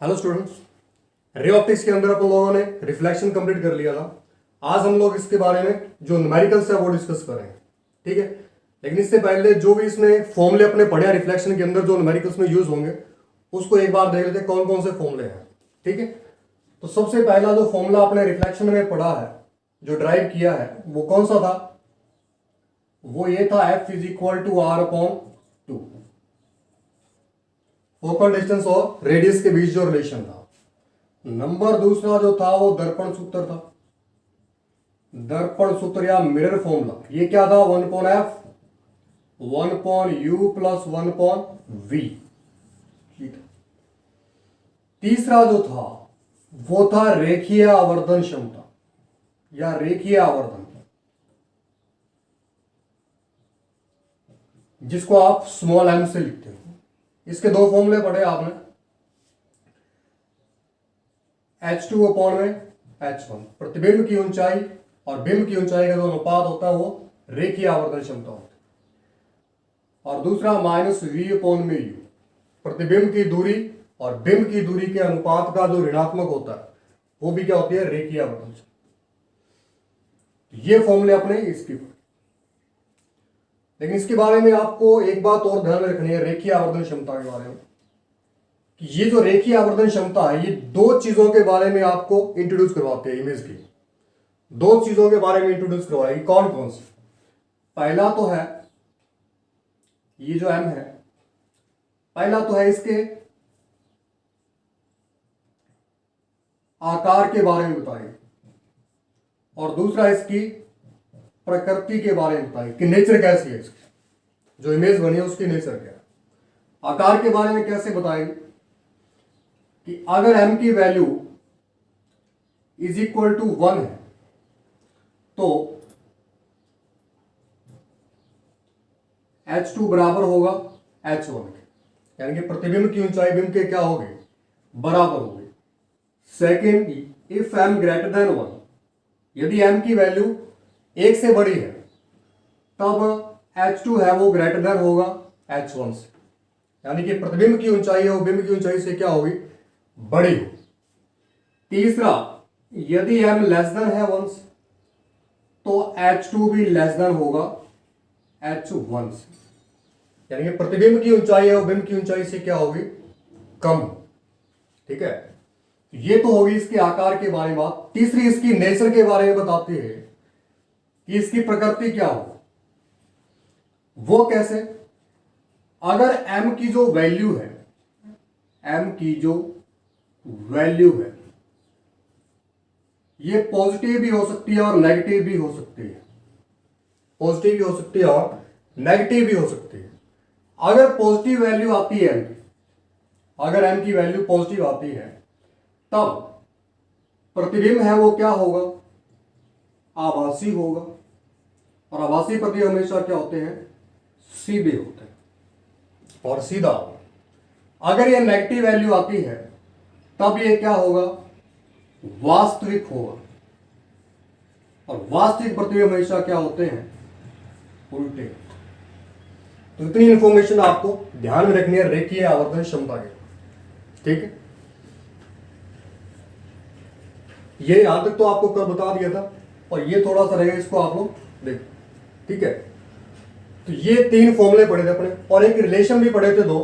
Hello students, ray optics के अंदर अपन लोगों ने रिफ्लेक्शन कंप्लीट कर लिया था। आज हम लोग इसके बारे में जो न्यूमेरिकल्स है वो डिस्कस करेंगे, ठीक है। लेकिन इससे पहले जो भी इसमें फॉर्मूले अपने पढ़े हैं रिफ्लेक्शन के अंदर जो न्यूमेरिकल्स में यूज होंगे उसको एक बार देख लेते हैं कौन कौन से फॉर्मूले हैं, ठीक है। तो सबसे पहला जो फॉर्मूला आपने रिफ्लेक्शन में पढ़ा है, जो ड्राइव किया है, वो कौन सा था? वो ये था F is equal to R upon 2, focal distance और रेडियस के बीच जो रिलेशन था। नंबर दूसरा जो था वो दर्पण सूत्र था, दर्पण सूत्र या मिरर फॉर्मूला। ये क्या था? 1 upon F 1 upon U plus 1 upon V. तीसरा जो था वो था रेखीय आवर्धन क्षमता या रेखीय आवर्धन, जिसको आप स्मॉल एम से लिखते हो। इसके दो फॉर्मूले पढ़े आपने, H2 अपॉन में H1, प्रतिबिंब की ऊंचाई और बिंब की ऊंचाई का जो अनुपात होता है वो रेखीय आवर्धन क्षमता होती है। और दूसरा माइनस V अपॉन में U, प्रतिबिंब की दूरी और बिंब की दूरी के अनुपात का जो ऋणात्मक होता है वो भी क्या होती है? रेखीय आवर्धन क्षमता। ये फॉर्मूले अपने इसकी, लेकिन इसके बारे में आपको एक बात और ध्यान में रखनी है रेखीय आवर्धन क्षमता के बारे में, कि ये जो रेखीय आवर्धन क्षमता है ये दो चीजों के बारे में आपको इंट्रोड्यूस करवाते हैं। इमेज की दो चीजों के बारे में इंट्रोड्यूस करवाएगी। कौन कौन सी? पहला तो है ये जो M है, पहला तो है इसके आकार के बारे में बताएगी और दूसरा इसकी प्रकृति के बारे में बताएगी कि नेचर कैसी है इसकी, जो इमेज बनी है उसकी नेचर क्या है। आकार के बारे में कैसे बताएगी कि अगर m की वैल्यू इज इक्वल टू 1 है तो H2 बराबर होगा H1 के, यानी कि प्रतिबिंब की ऊंचाई बिंब के क्या होगी? बराबर होगी। Second, if m greater than 1, यदि m की वैल्यू 1 से बड़ी है तब H2 है वो ग्रेटर देन होगा H1 से, यानी कि प्रतिबिंब की ऊंचाई है वो बिंब की ऊंचाई से क्या होगी? बड़ी हो। तीसरा, यदि m लेस देन है 1 से तो H2 भी लेस देन होगा H1 से, यानी कि प्रतिबिंब की ऊंचाई है वो बिंब की ऊंचाई से क्या होगी? कम, ठीक है। ये तो होगी इसके आकार के बारे में बात। तीसरी इसकी नेचर के बारे में बताती है कि इसकी प्रकृति क्या हो। वो कैसे? अगर m की जो वैल्यू है, m की जो वैल्यू है ये पॉजिटिव भी हो सकती है और नेगेटिव भी हो सकती है, पॉजिटिव भी हो सकती है और नेगेटिव भी हो सकती है। अगर पॉजिटिव वैल्यू आती है m की, अगर m की वैल्यू पॉजिटिव आती है तब प्रतिबिंब है वो क्या होगा? आभासी होगा, और आभासी प्रतिबिंब हमेशा क्या होते हैं? सीधे होते हैं और सीधा होगा। अगर ये नेगेटिव वैल्यू आती है तब ये क्या होगा? वास्तविक होगा, और वास्तविक प्रतिबिंब हमेशा क्या होते हैं? उल्टे। तो इतनी इंफॉर्मेशन आपको ध्यान में रखनी है रेखीय आवर्धन क्षमता के, ठीक है। ये यहां तक तो आपको कल बता दिया था, और ये थोड़ा सा रहेगा, इसको आप लोग देखो, ठीक है। तो ये तीन फॉर्मूले पढ़े थे अपने, और एक रिलेशन भी पढ़े थे दो,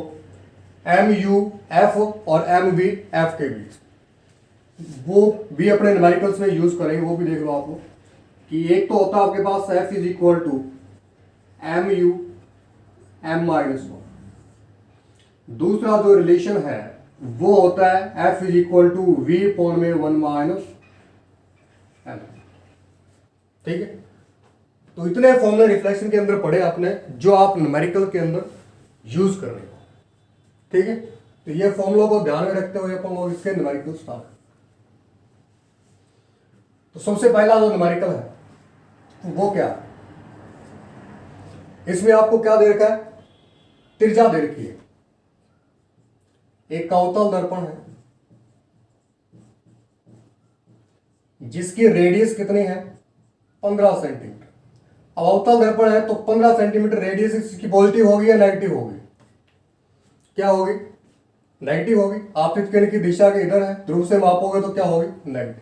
MU/F और MV/F के बीच। वो भी अपने न्यूमेरिकल्स में यूज करेंगे, वो भी देख लो आप लोग। कि एक तो होता है आपके पास F is equal to MU/M-1, दूसरा जो रिलेशन है वो होता है F is equal to V upon में 1 - M, ठीक है। तो इतने फॉर्मूले रिफ्लेक्शन के अंदर पढ़े आपने जो आप न्यूमेरिकल के अंदर यूज कर रहे हो, ठीक है। तो ये फॉर्मूलों को ध्यान में रखते हुए अपन लोग इसके न्यूमेरिकल स्टार्ट। तो सबसे पहला जो न्यूमेरिकल है वो क्या है? इसमें आपको क्या दे रखा है? त्रिज्या दे रखी है। एक अवतल दर्पण है जिसकी रेडियस कितनी है? 15 सेंटीमीटर। अब अवतल दर्पण है तो 15 सेंटीमीटर रेडियस इसकी पॉजिटिव होगी या नेगेटिव होगी? क्या होगी? नेगेटिव होगी। आपतित किरण की दिशा के इधर है, ध्रुव से मापोगे तो क्या होगी? नेगेटिव।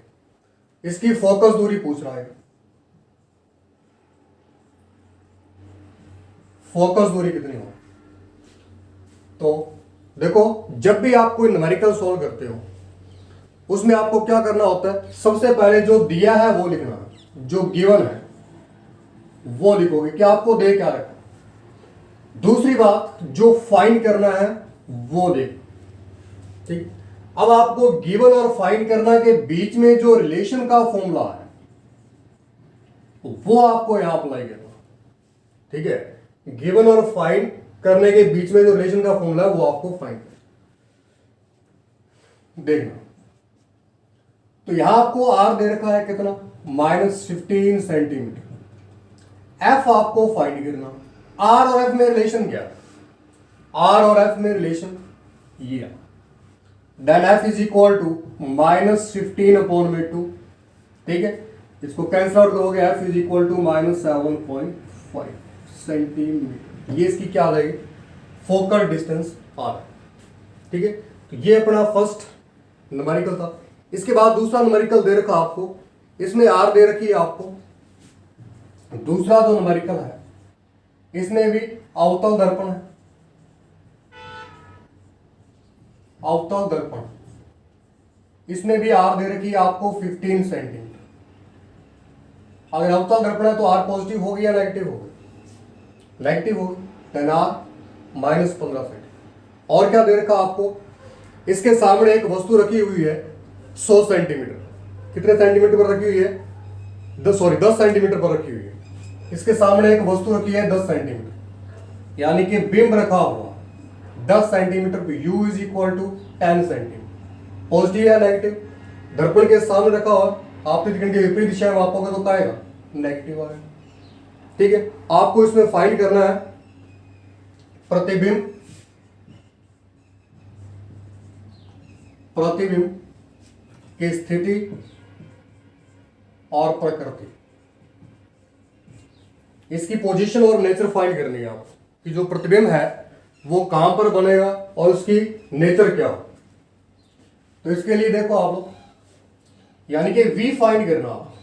इसकी फोकस दूरी पूछ रहा है, फोकस दूरी कितनी हो। तो देखो, जब भी आप कोई न्यूमेरिकल सॉल्व करते हो उसमें आपको क्या करना होता है, सबसे पहले जो दिया है वो लिखना है, जो गिवन है वो लिखोगे कि आपको दे क्या रखा। दूसरी बात, जो फाइंड करना है वो देखो, ठीक। अब आपको गिवन और फाइंड करना के बीच में जो रिलेशन का फॉर्मूला है वो आपको यहां अप्लाई करना, ठीक है। गिवन और फाइंड करने के बीच में जो रिलेशन का फॉर्मूला है वो आपको फाइंड देखना। तो यहां आपको आर दे रखा है कितना? -15 सेंटीमीटर। एफ आपको फाइंड करना। आर और एफ में रिलेशन क्या है? आर और एफ में रिलेशन ये, then F is equal to -15/2, ठीक है। इसको कैंसिल आउट करोगे, F is equal to -7.5 centimetre. ये इसकी क्या आ जाएगी? फोकल डिस्टेंस आर, ठीक है। तो ये अपना फर्स्ट न्यूमेरिकल था। इसके बाद दूसरा न्यूमेरिकल दे रखा आपको, इसमें आर दे रखी है आपको। दूसरा जो न्यूमेरिकल है इसमें भी अवतल दर्पण है, अवतल दर्पण, इसमें भी आर दे रखी है आपको 15 सेंटीमीटर। अगर अवतल दर्पण है तो आर पॉजिटिव होगी या नेगेटिव होगी? नेगेटिव होगी, देन आर -15 सेंटीमीटर। और क्या दे रखा आपको? इसके सामने एक वस्तु रखी हुई है 100 सेंटीमीटर। कितने सेंटीमीटर पर रखी हुई है? 10 सेंटीमीटर पर रखी हुई है। इसके सामने एक वस्तु रखी है 10 सेंटीमीटर, यानी कि बिंब रखा हुआ 10 सेंटीमीटर पे, u is equal to 10 centimetre. Positive या नेगेटिव? दर्पण के सामने रखा हुआ, आपतित किरण के विपरीत दिशा में मापोगे तो क्या आएगा? नेगेटिव आएगा, ठीक है। आपको इसमें फाइंड करना है प्रतिबिंब, प्रतिबिंब की स्थिति और प्रकृति, इसकी पोजीशन और नेचर फाइंड करनी है आपको कि जो प्रतिबिंब है वो कहां पर बनेगा और उसकी नेचर क्या हो। तो इसके लिए देखो आप लोग, यानी कि v फाइंड करना आप,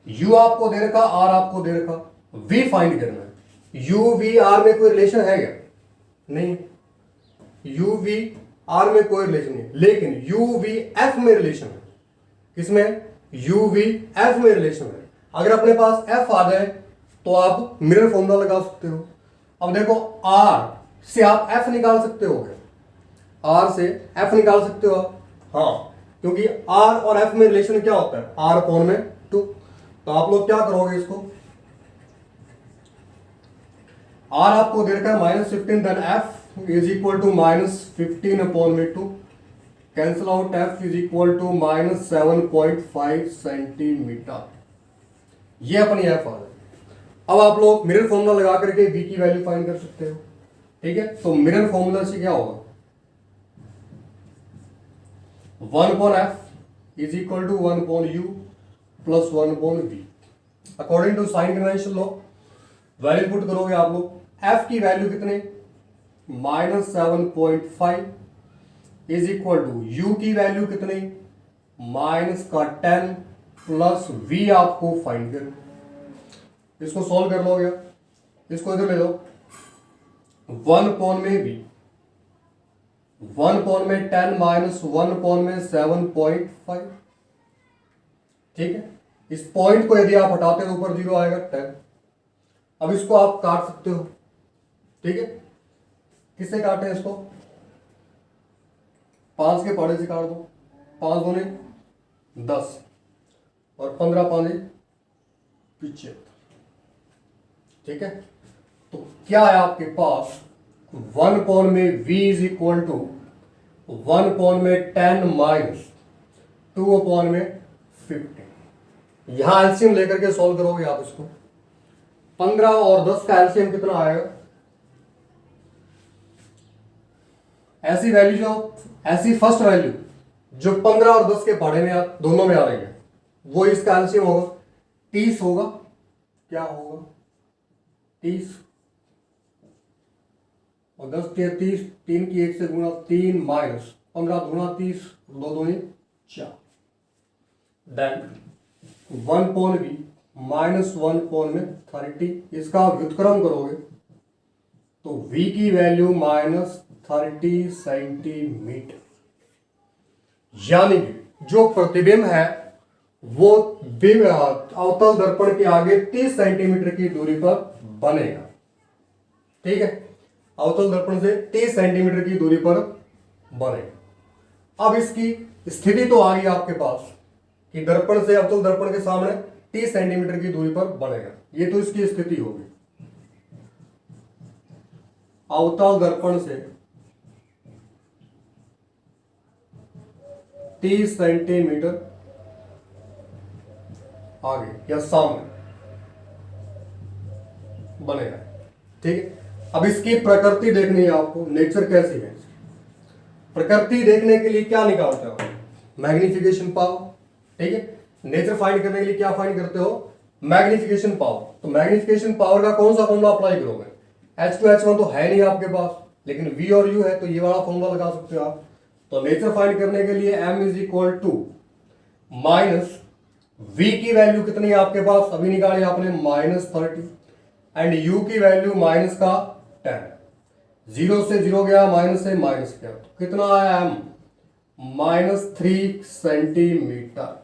u आपको दे रखा, r आपको दे रखा, v फाइंड करना है। u v r में कोई रिलेशन है क्या? नहीं, u v r में कोई रिलेशन नहीं, लेकिन u v f में रिलेशन है। किसमें? u v f में रिलेशन है। अगर अपने पास f आ जाए तो आप मिरर फॉर्मूला लगा सकते हो। अब देखो, r से आप f निकाल सकते हो, r से f निकाल सकते हो आप, हाँ, क्योंकि r और f में रिलेशन क्या होता है? r अपॉन में 2। तो आप लोग क्या करोगे इसको, r आपको दे रखा है -15, then f is equal to -15/2, cancel out, f is equal to -7.5 centimetre. ये अपनी एफ आ गई। अब आप लोग मिरर फॉर्मूला लगा करके v की वैल्यू फाइंड कर सकते हो, ठीक है। तो मिरर फॉर्मूला से क्या होगा? 1/f is equal to 1/u plus 1/v। According to sign convention law value put करोगे आप लोग, f की वैल्यू कितने? -7.5 इज इक्वल टू u की वैल्यू कितनी? -10 प्लस v आपको फाइंड करना। इसको सॉल्व कर लोगे, इसको इधर ले लो, 1 में v, 1 में 10 माइनस 1 में 7.5, ठीक है। इस पॉइंट को यदि आप हटाते हो तो ऊपर 0 आएगा 10। अब इसको आप काट सकते हो, ठीक है। किससे काटे इसको? 5 के पहाड़े से काट दो, 5 दूने 10 और 15 पाने पीछे, ठीक है। तो क्या है आपके पास? 1 में v इज इक्वल टू 1 में 10 माइनस 2 में 15। यहां एलसीएम लेकर के सॉल्व करोगे आप इसको, 15 और 10 का एलसीएम कितना आएगा? ऐसी वैल्यू ऐसी फर्स्ट वैल्यू जो 15 और 10 के पहाड़े में दोनों में आ रही है, वो इसका एलसीएम होगा 30 होगा। क्या होगा? 30। और 10 तिया 30, 3 की 1 से गुणा 3 माइनस 15 दूना 30, 2 दूनी 4। Then 1 upon B minus 1 upon में 30, इसका आप व्युत्क्रम करोगे तो v की वैल्यू माइनस 30 सेंटीमीटर। यानी कि जो प्रतिबिंब है वो अवतल दर्पण के आगे 30 सेंटीमीटर की दूरी पर बनेगा। ठीक है, अवतल दर्पण से 30 सेंटीमीटर की दूरी पर बनेगा। अब इसकी स्थिति तो आ गई आपके पास कि दर्पण से अवतल दर्पण के सामने 30 सेंटीमीटर की दूरी पर बनेगा। ये तो इसकी स्थिति होगी। अवतल दर्पण से 30 सेंटीमीटर आगे या सामने बनेगा। ठीक है, अब इसकी प्रकृति देखनी है आपको, नेचर कैसी है। प्रकृति देखने के लिए क्या निकालते हो? Magnification power. ठीक है, नेचर फाइंड करने के लिए क्या फाइंड करते हो? Magnification power. तो मैग्निफिकेशन पावर का कौन सा फॉर्मूला अप्लाई करोगे? H2H1 तो है नहीं आपके पास, लेकिन V और U है तो ये वाला फॉर्मूला लगा सकते हो आप। तो नेचर फाइंड करने के लिए M is equal to minus V की वैल्यू कितनी है आपके पास, अभी निकाली आपने -30, एंड U की वैल्यू माइनस का 10। 0 से 0 गया, माइनस से माइनस गया, तो कितना आया M -3 सेंटीमीटर।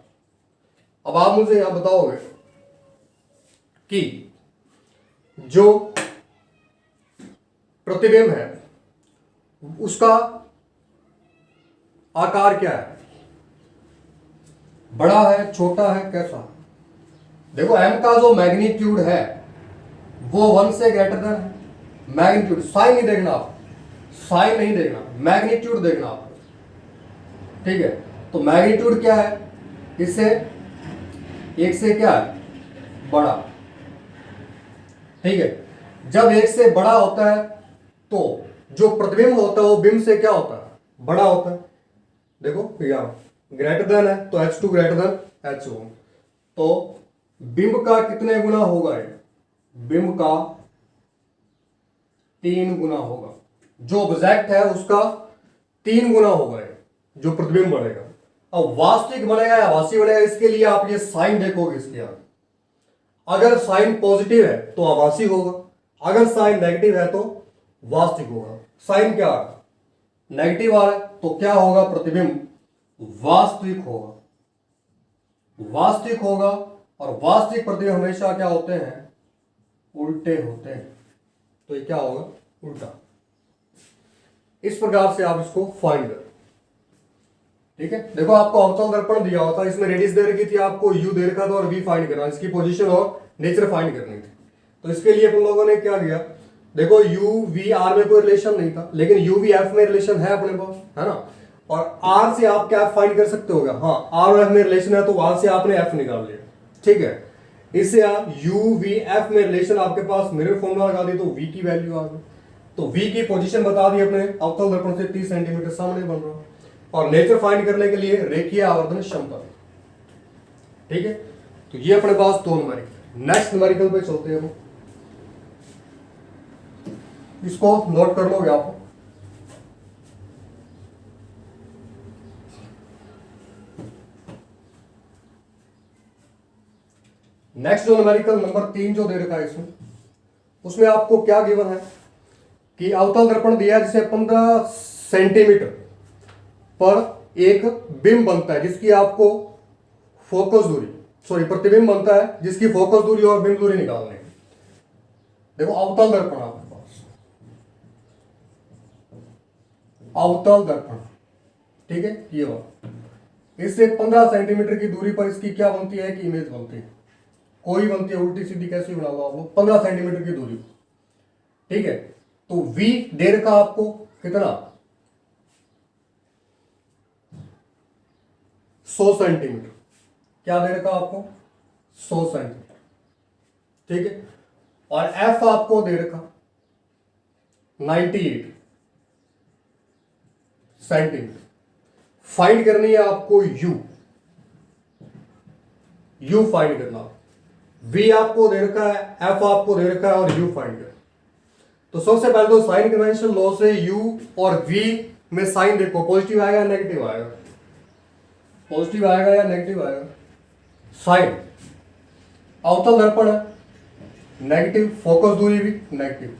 अब आप मुझे यहां बताओगे कि जो प्रतिबिंब है उसका आकार क्या है, बड़ा है, छोटा है, कैसा? देखो m का जो मैग्नीट्यूड है वो 1 से ग्रेटर देन है। मैग्नीट्यूड, साइन नहीं देखना आप, साइन नहीं देखना, मैग्नीट्यूड देखना आप। ठीक है, तो मैग्नीट्यूड क्या है? इससे एक से क्या है? बड़ा। ठीक है, जब एक से बड़ा होता है तो जो प्रतिबिंब होता है वो बिंब से क्या होता है? बड़ा होता है। देखो यहां ग्रेटर देन है तो H2 ग्रेटर देन H1, तो बिंब का कितने गुना होगा? बिंब का 3 गुना होगा। जो ऑब्जेक्ट है उसका 3 गुना होगा जो प्रतिबिंब बनेगा। अब वास्तविक बनेगा या आभासी बनेगा, इसके लिए आप ये साइन देखोगे इसके आगे। अगर साइन पॉजिटिव है तो आभासी होगा, अगर साइन नेगेटिव है तो वास्तविक होगा। साइन क्या है? नेगेटिव आ रहा है तो क्या होगा? प्रतिबिंब वास्तविक होगा, वास्तविक होगा। और वास्तविक प्रतिबिंब हमेशा क्या होते हैं? उल्टे होते हैं। तो ये क्या होगा? उल्टा। इस प्रकार से आप इसको फाइंड करें। ठीक है, देखो आपको अवतल दर्पण दिया होता, इसमें रेडियस दे रखी थी, आपको यू दे रखा था और वी फाइंड करना, इसकी पोजीशन और नेचर फाइंड करनी थी। तो इसके लिए अपन लोगों ने क्या किया? देखो यू वी आर में कोई रिलेशन नहीं था, लेकिन यू वी एफ में रिलेशन है अपने पास, है ना। और आर से आप क्या फाइंड कर सकते हो? हाँ, आर और एफ में रिलेशन है तो वहां से आपने एफ निकाल लिया। ठीक है, इससे आप यू वी एफ में रिलेशन आपके पास मिरर फॉर्मूला लगा दी तो वी की वैल्यू आ गई। तो वी की पोजीशन बता दी अपने, अवतल दर्पण से 30 सेंटीमीटर सामने बन रहा है। और नेचर फाइंड करने के लिए रेखीय आवर्धन क्षमता। ठीक है, तो ये अपने पास 2 न्यूमेरिकल। नेक्स्ट न्यूमेरिकल पे चलते हैं हम, इसको नोट कर लोगे आप। नेक्स्ट जो न्यूमेरिकल नंबर 3 जो दे रखा है इसमें, उसमें आपको क्या गिवन है कि अवतल दर्पण दिया है जिसे 15 सेंटीमीटर पर एक बिंब बनता है जिसकी आपको फोकस दूरी, सॉरी प्रतिबिंब बनता है जिसकी फोकस दूरी और बिंब दूरी निकालनी है। देखो अवतल दर्पण आपके पास, अवतल दर्पण, ठीक है, ये वाला, इससे 15 सेंटीमीटर की दूरी पर इसकी क्या बनती है? कि इमेज बनती है, कोई बनती है, उल्टी सीधी कैसी बना लो आप लोग, 15 सेंटीमीटर की दूरी। ठीक है, तो V दे रखा आपको कितना? 100 सेंटीमीटर। क्या दे रखा आपको? 100 सेंटीमीटर। ठीक है, और F आपको दे रखा 98 सेंटीमीटर। फाइंड करनी है आपको U, U फाइंड करना। V आपको दे रखा है, F आपको दे रखा है और U फाइंड करना। तो सबसे पहले तो साइन कन्वेंशन लॉ से u और v में साइन देखो, पॉजिटिव आएगा या नेगेटिव आएगा, पॉजिटिव आएगा या नेगेटिव आएगा। साइन अवतल दर्पण है, नेगेटिव, फोकस दूरी भी नेगेटिव,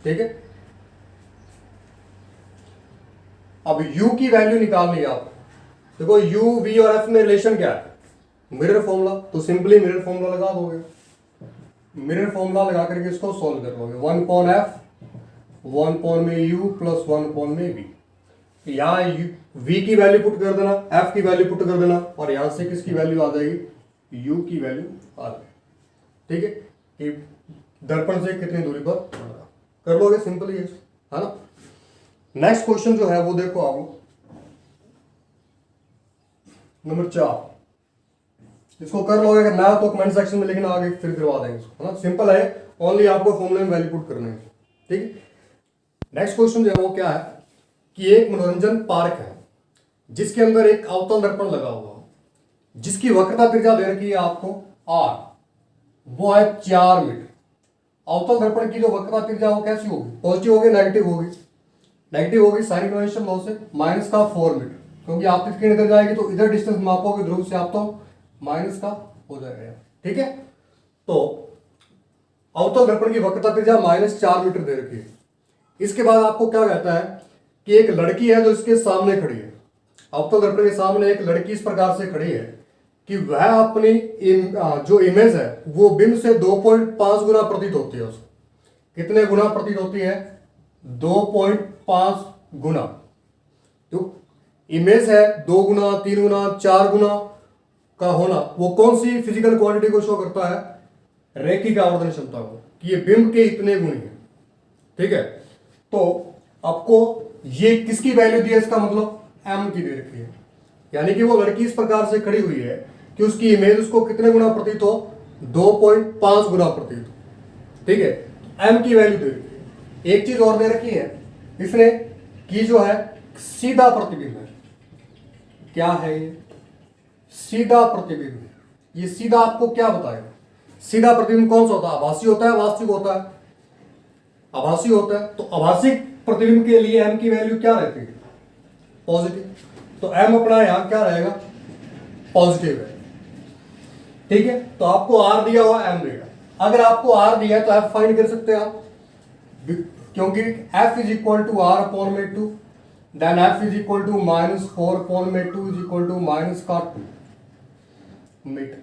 ठीक है। अब u की वैल्यू निकालनी है आप, देखो u v और f में रिलेशन क्या है, मिरर फॉर्मूला, तो सिंपली मिरर फॉर्मूला लगा दोगे, मिरर फॉर्मूला लगा करके इसको सॉल्व कर लोगे। 1/f 1 में u प्लस 1 में v, यहाँ v की वैल्यू पुट कर देना, f की वैल्यू पुट कर देना, और यहां से किसकी वैल्यू आ जाएगी, u की वैल्यू आ जाएगी, ठीक है, कि दर्पण से कितनी दूरी पर कर लोगे, सिंपल ही है ना। नेक्स्ट क्वेश्चन जो है वो देखो आप लोग, नंबर 4, इसको कर लोगे, अगर ना तो कमेंट सेक्शन में लिखना, आगे फिर करवा देंगे इसको, है ना, सिंपल है, ओनली आपको फॉर्मूले में वैल्यू पुट करने हैं, ठीक है। नेक्स्ट क्वेश्चन जो है वो क्या है कि एक मनोरंजन पार्क है जिसके अंदर एक अवतल दर्पण लगा हुआ है, जिसकी वक्रता त्रिज्या दे रखी है आपको r, वो है 4 मीटर। अवतल दर्पण की जो वक्रता त्रिज्या वो कैसी होगी, पॉजिटिव होगी नेगेटिव होगी, नेगेटिव होगी साइन कन्वेंशन लॉ से, माइनस का 4 मीटर, क्योंकि आप किरण इधर जाएगी तो इधर डिस्टेंस मापोगे ध्रुव से आप, तो माइनस का हो जाएगा, ठीक है। तो अवतल दर्पण की वक्रता त्रिज्या -4 मीटर दे रखी है। इसके बाद आपको क्या कहता है कि एक लड़की है जो इसके सामने खड़ी है, अवतल दर्पण के सामने एक लड़की इस प्रकार से खड़ी है कि वह अपनी जो इमेज है वो बिंब से 2.5 गुना प्रतीत होती है उसको, कितने गुना प्रतीत होती है, 2.5 गुना। तो इमेज है 2 गुना 3 गुना 4 गुना का होना, वो कौन सी फिजिकल क्वांटिटी को शो करता है, रैखिक आवर्धन क्षमता को, कि ये बिंब के इतने गुण है, ठीक है। तो आपको ये किसकी वैल्यू दी है, इसका मतलब m की दे रखी है, यानी कि वो लड़की इस प्रकार से खड़ी हुई है कि उसकी इमेज उसको कितने गुना प्रतीत हो, 2.5 गुना प्रतीत हो, ठीक है। m की वैल्यू दे रखी है। एक चीज और दे रखी है इसने कि जो है सीधा प्रतिबिंब है, क्या है ये, सीधा प्रतिबिंब। ये सीधा आपको क्या बताएगा, सीधा प्रतिबिंब कौन सा होता है, आभासी होता है, वास्तविक होता है, आभासी होता है। तो आभासी प्रतिबिंब के लिए m की वैल्यू क्या रहती है, पॉजिटिव, तो m अपना यहां क्या रहेगा, पॉजिटिव है, ठीक है। तो आपको r दिया हुआ m देगा, अगर आपको r दिया है तो f फाइंड कर सकते हैं आप, क्योंकि f is equal to r upon में 2, देन f is equal to -4 upon में 2 इज इक्वल टू -2 मीटर,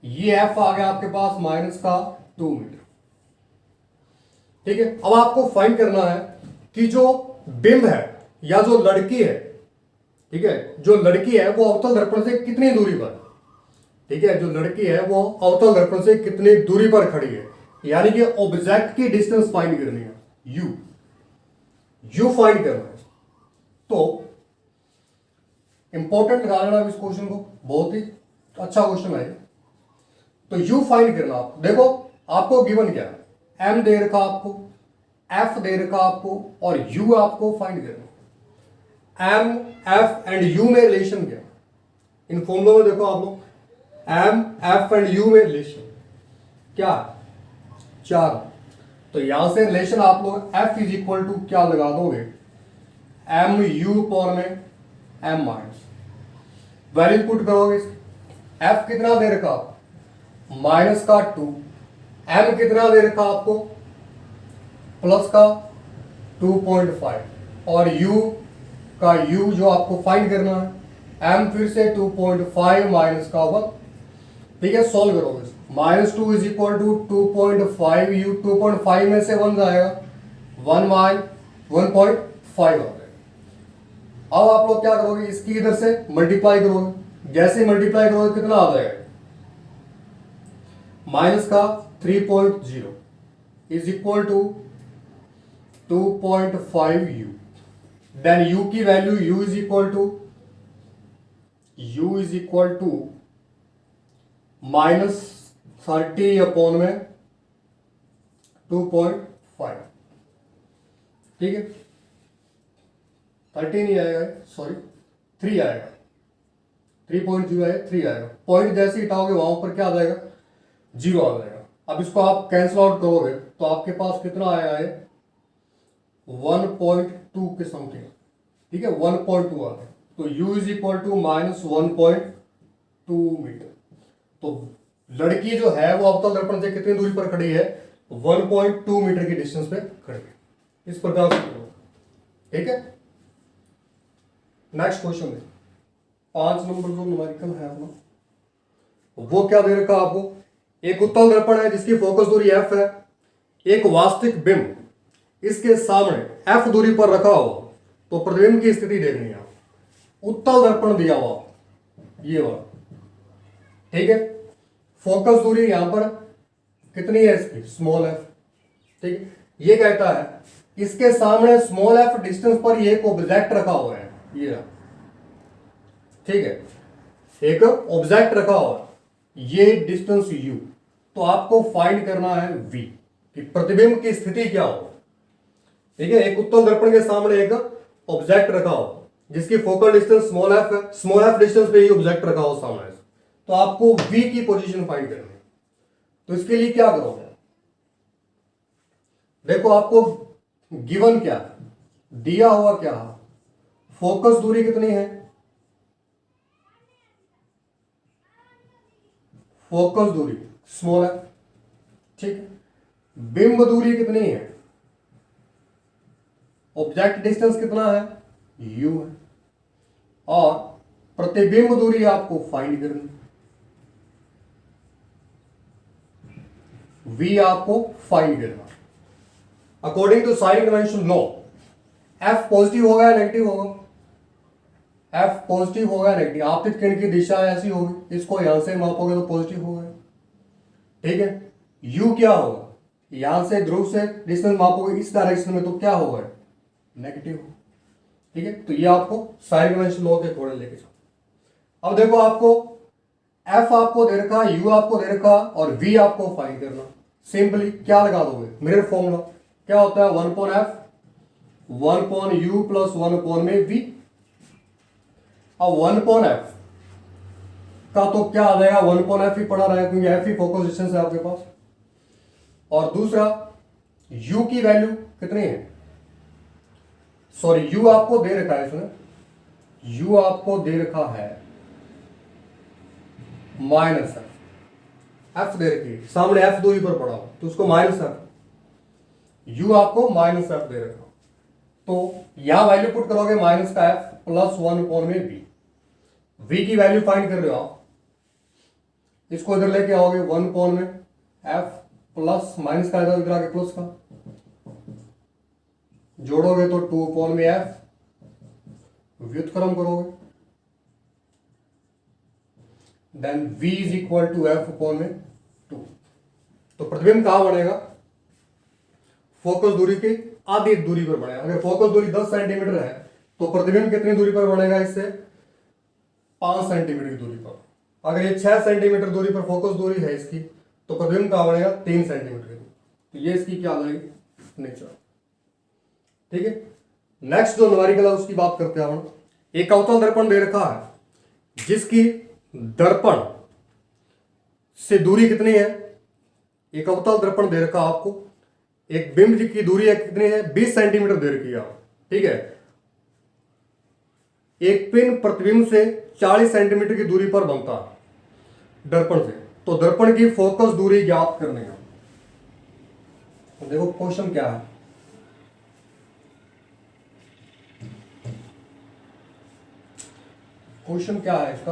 ये f आ गया आपके पास -2 मीटर, ठीक है। अब आपको फाइंड करना है कि जो बिंब है या जो लड़की है, ठीक है, जो लड़की है वो अवतल दर्पण से कितनी दूरी पर, ठीक है, जो लड़की है वो अवतल दर्पण से कितनी दूरी पर खड़ी है, यानी कि ऑब्जेक्ट की डिस्टेंस फाइंड करनी है, u फाइंड करना है। तो इंपॉर्टेंट लगा लेना इस क्वेश्चन को, बहुत ही अच्छा क्वेश्चन है। तो u फाइंड करना, आप देखो आपको गिवन क्या है, m दे रखा आपको, f दे रखा आपको, और u आपको फाइंड करना। m f एंड u में रिलेशन क्या, इन फॉर्मूलों में देखो आप लोग, m f एंड u में रिलेशन क्या, 4। तो यहां से रिलेशन आप लोग f इज इक्वल टू क्या लगा दोगे, m u पावर में m माइनस, वैल्यू पुट करोगे, f कितना दे रखा, -2, m कितना दे रखा आपको, +2.5, और u का u जो आपको फाइंड करना है, m फिर से 2.5 -1, ठीक है, सॉल्व करोगे, -2 इज इक्वल टू 2.5, u 2.5 में से 1 जाएगा, 1.5 आ जाएगा। अब आप लोग क्या करोगे, इसकी इधर से मल्टीप्लाई करोगे, जैसे मल्टीप्लाई करोगे कितना आ जाएगा, -3.0 is equal to 2.5 u, then u की value u is equal to -30 upon में 2.5, ठीक है, 30 नहीं आएगा, सॉरी 3 आएगा, 3.0 आएगा, 3 आएगा, पॉइंट जैसे हटाओगे वहां पर क्या आ जाएगा, 0 आ जाएगा। अब इसको आप कैंसिल आउट करोगे तो आपके पास कितना आया है 1.2 के समथिंग, ठीक है 1.2 आ रहा है। तो u is equal to -1.2 metre. तो लड़की जो है वो अवतल दर्पण से कितनी दूरी पर खड़ी है, 1.2 मीटर की डिस्टेंस पे खड़ी है। इस प्रकार से करो, ठीक है। नेक्स्ट क्वेश्चन में 5 नंबर जो न्यूमेरिकल है अपना, वो क्या दे रखा आपको, एक उत्तल दर्पण है जिसकी फोकस दूरी f है, एक वास्तविक बिंब इसके सामने f दूरी पर रखा हो तो प्रतिबिंब की स्थिति देखनी है। उत्तल दर्पण दिया हुआ ये वाला, ठीक है। फोकस दूरी यहां पर कितनी है इसकी, स्मॉल f, ठीक है। ये कहता है इसके सामने स्मॉल f डिस्टेंस पर ये एक ऑब्जेक्ट रखा हुआ है, ये रहा, ठीक है, एक ऑब्जेक्ट रखा हुआ है, ये डिस्टेंस u। तो आपको फाइंड करना है v कि प्रतिबिंब की स्थिति क्या हो, ठीक है। एक उत्तल दर्पण के सामने एक ऑब्जेक्ट रखा हो जिसकी फोकल डिस्टेंस स्मॉल f है, स्मॉल f डिस्टेंस पे ये ऑब्जेक्ट रखा हो सामने से, तो आपको v की पोजीशन फाइंड करनी है। तो इसके लिए क्या करोगे, देखो आपको गिवन क्या है, दिया हुआ क्या है, फोकस दूरी कितनी है, फोकस दूरी स्मॉल है, ठीक है। बिंब दूरी कितनी है, ऑब्जेक्ट डिस्टेंस कितना है, u है, और प्रतिबिंब दूरी आपको फाइंड करनी, v आपको फाइंड करना। According to sign convention no, f positive होगा या नेगेटिव होगा, f पॉजिटिव होगा नेगेटिव, आपतित किरण की दिशा ऐसी होगी, इसको यहां से मापोगे तो पॉजिटिव होगा, ठीक है। u क्या होगा, यहां से ध्रुव से डिस्टेंस मापोगे इस डायरेक्शन में तो क्या होगा, नेगेटिव, ठीक है। तो ये आपको साइन कन्वेंशन लॉ के अकॉर्डिंग लेके चलो। अब देखो आपको f आपको दे रखा, u आपको दे रखा और v आपको फाइंड करना। सिंपली क्या लगा दोगे, मिरर फॉर्मूला क्या होता है, 1/f 1/u प्लस 1/v। अब 1/f का तो क्या आ जाएगा, 1/f ही पड़ा रहेगा क्योंकि f ही फोकस डिस्टेंस है आपके पास। और दूसरा u की वैल्यू कितनी है, सॉरी u आपको दे रखा है, इसमें u आपको दे रखा है -f, f दे रखी है सामने, f दूरी पर पड़ा हो तो उसको -f, u आपको -f दे रखा, तो यहां वैल्यू पुट करोगे माइनस का f प्लस 1/v, v की वैल्यू फाइंड कर रहे हो आप, इसको इधर लेके आओगे 1/f प्लस माइनस का इधर आके प्लस का, जोड़ोगे तो 2/f, व्युत्क्रम करोगे then v is equal to f/2। तो प्रतिबिंब कहां बनेगा, फोकस दूरी की आधी दूरी पर बनेगा। अगर फोकस दूरी 10 सेंटीमीटर है तो प्रतिबिंब कितनी दूरी पर बनेगा, इससे 5 सेंटीमीटर की दूरी पर। अगर ये 6 सेंटीमीटर दूरी पर फोकस दूरी है इसकी तो प्रतिबिंब कहां बनेगा, 3 सेंटीमीटर की दूरी। तो ये इसकी क्या आ जाएगी, नेचर, ठीक है। नेक्स्ट जो न्यूमेरिकल है उसकी बात करते हैं हम। एक अवतल दर्पण दे रखा है जिसकी दर्पण से दूरी कितनी है, एक अवतल दर्पण दे रखा आपको, एक बिंब की दूरी है कितनी है, 20 सेंटीमीटर दे रखी है, ठीक है। एक पिन प्रतिबिंब से 40 सेंटीमीटर की दूरी पर बनता है दर्पण से, तो दर्पण की फोकस दूरी ज्ञात करनी है। तो देखो क्वेश्चन क्या है, क्वेश्चन क्या है इसका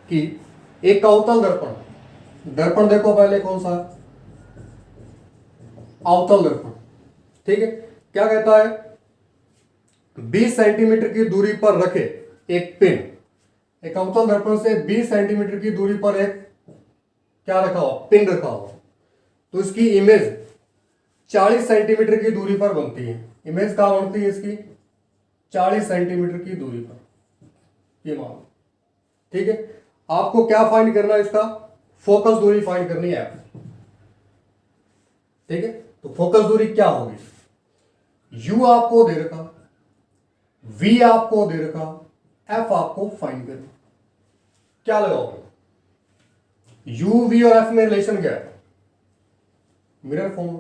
कि एक अवतल दर्पण, दर्पण देखो पहले कौन सा है, अवतल दर्पण, ठीक है। क्या कहता है, 20 सेंटीमीटर की दूरी पर रखे एक पिन, एक अवतल दर्पण से 20 सेंटीमीटर की दूरी पर एक क्या रखा हो, पिन रखा हो, तो इसकी इमेज 40 सेंटीमीटर की दूरी पर बनती है। इमेज कहां बनती है इसकी, 40 सेंटीमीटर की दूरी पर, ये मान, ठीक है। आपको क्या फाइंड करना है, इसका फोकस दूरी फाइंड करनी है, ठीक है। तो फोकस दूरी क्या होगी, u आपको दे रखा, v आपको दे रखा, f आपको फाइंड करना। क्या लगाओगे, u v और f में रिलेशन क्या है, मिरर फॉर्म,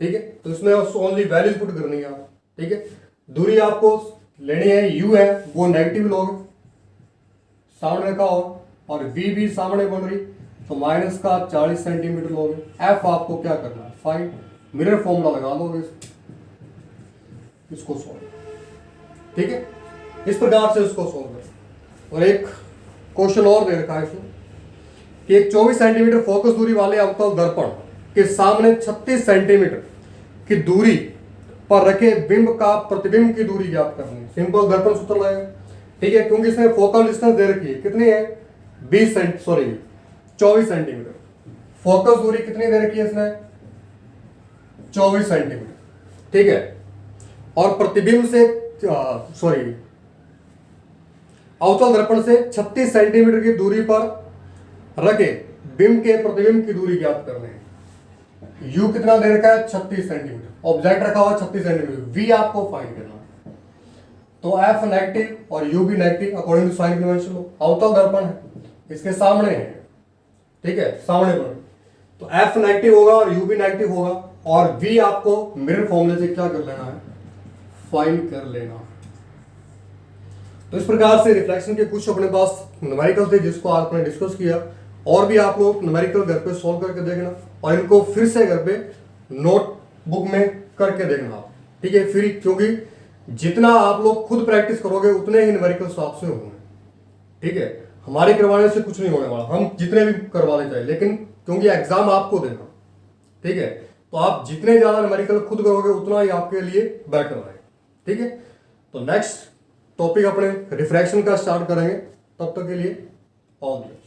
ठीक है। तो इसमें ओनली वैल्यूज पुट करनी है आप, ठीक है। दूरी आपको लेनी है, यू है वो नेगेटिव लोग सामने रखा हो और वी भी सामने बन रही, तो माइनस का 40 सेंटीमीटर लोगे। एफ आपको क्या करना है, फाइंड, मिरर फॉर्मूला लगा लोगे इसको सॉल्व, ठीक है। इस प्रकार से इसको सॉल्व करें। और एक क्वेश्चन और दे रखा है इसमें कि एक 24 सेंटीमीटर फोकस दूरी वाले अवतल दर्पण के सामने 36 सेंटीमीटर की दूरी पर रखे बिंब का प्रतिबिंब की दूरी ज्ञात करनी है। सिंपल दर्पण सूत्र लगेगा, ठीक है, क्योंकि इसमें फोकल डिस्टेंस दे रखी है कितनी है 24 सेंटीमीटर। फोकस दूरी कितनी दे रखी है इसने 24 सेंटीमीटर, ठीक है। और प्रतिबिंब से अवतल दर्पण से 36 सेंटीमीटर की दूरी पर रखे बिंब के प्रतिबिंब की दूरी ज्ञात करनी है। यू कितना दे रखा है 36 सेंटीमीटर, ऑब्जेक्ट रखा हुआ 36 सेंटीमीटर, वी आपको फाइंड करना है। तो एफ नेगेटिव और यू भी negative according to sign convention. अवतल दर्पण है, इसके सामने है, ठीक है, सामने पर, तो एफ नेगेटिव होगा और यू भी नेगेटिव होगा और वी आपको मिरर फॉर्मूले से क्या कर लेना है, फाइंड कर लेना। तो इस प्रकार से रिफ्लेक्शन के कुछ अपने पास न्यूमेरिकल थे जिसको आपने डिस्कस किया, और भी आप लोग न्यूमेरिकल घर पे सॉल्व करके देखना और इनको फिर से घर पे नोटबुक में करके देखना आप, ठीक है। फिर क्योंकि जितना आप लोग खुद प्रैक्टिस करोगे उतने ही न्यूमेरिकल्स आपसे होंगे, ठीक है। हमारे करवाने से कुछ नहीं होने वाला, हम जितने भी करवा ले जाए, लेकिन क्योंकि एग्जाम आपको देना, ठीक है, तो आप जितने ज्यादा न्यूमेरिकल खुद करोगे उतना ही आपके लिए बेटर है, ठीक है। तो नेक्स्ट टॉपिक अपने रिफ्रैक्शन का स्टार्ट करेंगे, तब तक के लिए ऑल द बेस्ट।